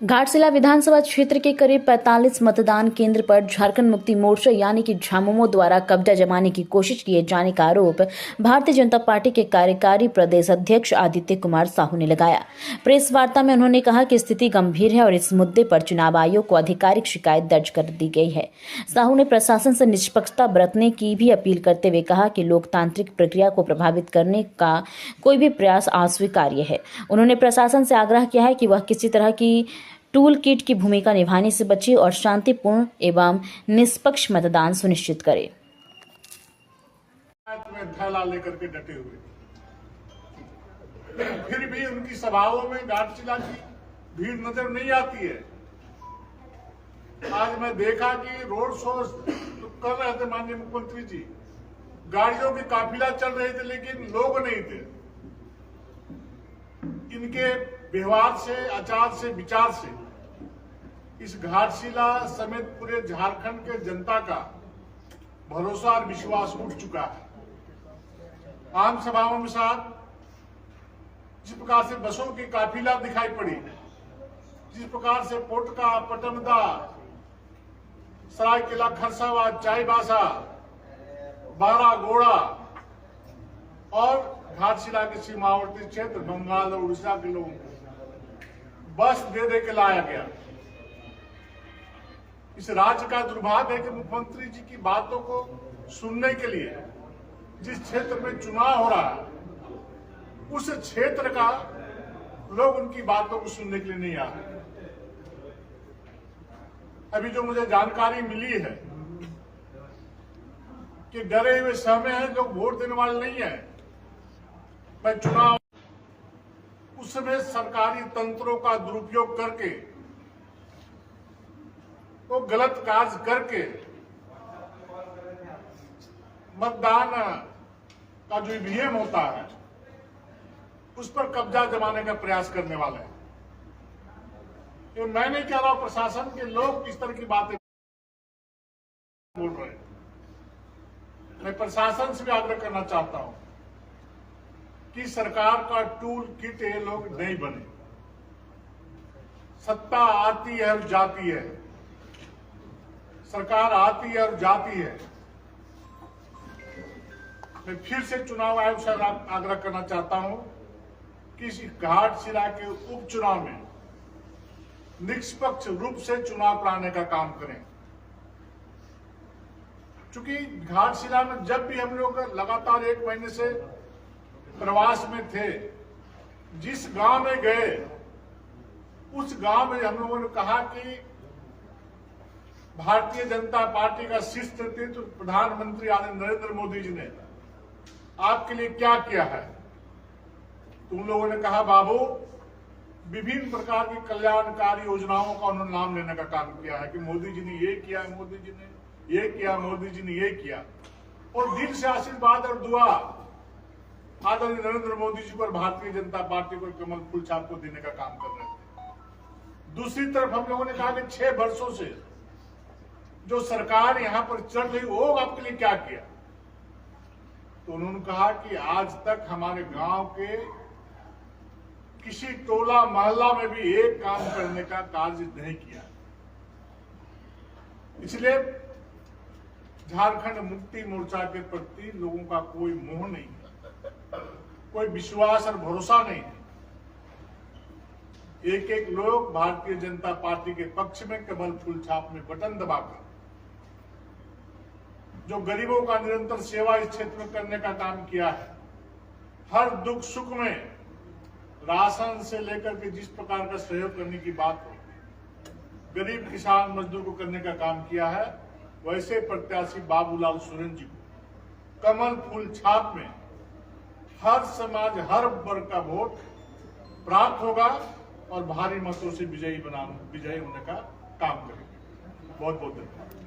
घाटशिला विधानसभा क्षेत्र के करीब 45 मतदान केंद्र पर झारखंड मुक्ति मोर्चा यानी कि झामुमो द्वारा कब्जा जमाने की कोशिश किए जाने का आरोप भारतीय जनता पार्टी के कार्यकारी प्रदेश अध्यक्ष आदित्य कुमार साहू ने लगाया। प्रेस वार्ता में उन्होंने कहा कि स्थिति गंभीर है और इस मुद्दे पर चुनाव आयोग को आधिकारिक शिकायत दर्ज कर दी गई है। साहू ने प्रशासन से निष्पक्षता बरतने की भी अपील करते हुए कहा कि लोकतांत्रिक प्रक्रिया को प्रभावित करने का कोई भी प्रयास अस्वीकार्य है। उन्होंने प्रशासन से आग्रह किया है कि वह किसी तरह की टूल किट की भूमिका निभाने से बचे और शांतिपूर्ण एवं निष्पक्ष मतदान सुनिश्चित करे। थैला लेकर के डटे हुए, फिर भी उनकी सभाओं में घाटशिला की भीड़ नजर नहीं आती है। आज मैं देखा कि रोड शो कर रहे थे माननीय मुख्यमंत्री जी, गाड़ियों की काफिला चल रहे थे लेकिन लोग नहीं थे। इनके व्यवहार से, आचार से, विचार से इस घाटशिला समेत पूरे झारखंड के जनता का भरोसा और विश्वास उठ चुका है। आम सभाओं में साथ जिस प्रकार से बसों की काफिला दिखाई पड़ी, जिस प्रकार से पोटका, पटमदा, सरायकेला खरसावाद, चाईबासा, बारा गोड़ा और घाटशिला के सीमावर्ती क्षेत्र बंगाल और उड़ीसा के लोगों को बस दे के लाया गया। इस राज्य का दुर्भाग्य है कि मुख्यमंत्री जी की बातों को सुनने के लिए जिस क्षेत्र में चुनाव हो रहा है उस क्षेत्र का लोग उनकी बातों को सुनने के लिए नहीं आ रहे। अभी जो मुझे जानकारी मिली है कि डरे हुए सहमे हैं, लोग वोट देने वाले नहीं है। मैं चुनाव उस समय सरकारी तंत्रों का दुरुपयोग करके, तो गलत कार्य करके मतदान का जो ईवीएम होता है उस पर कब्जा जमाने का प्रयास करने वाले हैं। तो मैं नहीं कह रहा हूं प्रशासन के लोग इस तरह की बातें बोल रहे हैं। मैं प्रशासन से भी आग्रह करना चाहता हूं कि सरकार का टूल किट ये लोग नहीं बने। सत्ता आती है और जाती है, सरकार आती है और जाती है। मैं फिर से चुनाव आयोग से आग्रह करना चाहता हूं कि इस घाटशिला के उपचुनाव में निष्पक्ष रूप से चुनाव कराने का काम करें। क्योंकि घाटशिला में जब भी हम लोग लगातार 1 महीने से प्रवास में थे, जिस गांव में गए उस गांव में हम लोगों ने कहा कि भारतीय जनता पार्टी का शीर्ष नेतृत्व प्रधानमंत्री आदरणीय नरेंद्र मोदी जी ने आपके लिए क्या किया है। तुम लोगों ने कहा बाबू, विभिन्न प्रकार की कल्याणकारी योजनाओं का उन्होंने नाम लेने का काम किया है कि मोदी जी ने ये किया, मोदी जी ने ये किया, मोदी जी ने ये किया, और दिल से आशीर्वाद और दुआ आदरणीय नरेंद्र मोदी जी को और भारतीय जनता पार्टी को कमल फूल छाप को देने का काम कर रहे थे। दूसरी तरफ हम लोगों ने कहा कि 6 वर्षों से जो सरकार यहां पर चल रही वो आपके लिए क्या किया। तो उन्होंने कहा कि आज तक हमारे गांव के किसी टोला मोहल्ला में भी एक काम करने का कार्य नहीं किया। इसलिए झारखंड मुक्ति मोर्चा के प्रति लोगों का कोई मोह नहीं, कोई विश्वास और भरोसा नहीं है। एक लोग भारतीय जनता पार्टी के पक्ष में कमल फूल छाप में बटन दबाकर जो गरीबों का निरंतर सेवा इस क्षेत्र में करने का काम किया है, हर दुख सुख में राशन से लेकर के जिस प्रकार का सहयोग करने की बात हो, गरीब किसान मजदूर को करने का काम किया है, वैसे प्रत्याशी बाबूलाल सोरेन जी को कमल फूल छाप में हर समाज, हर वर्ग का वोट प्राप्त होगा और भारी मतों से विजयी होने का काम करेंगे। बहुत बहुत धन्यवाद।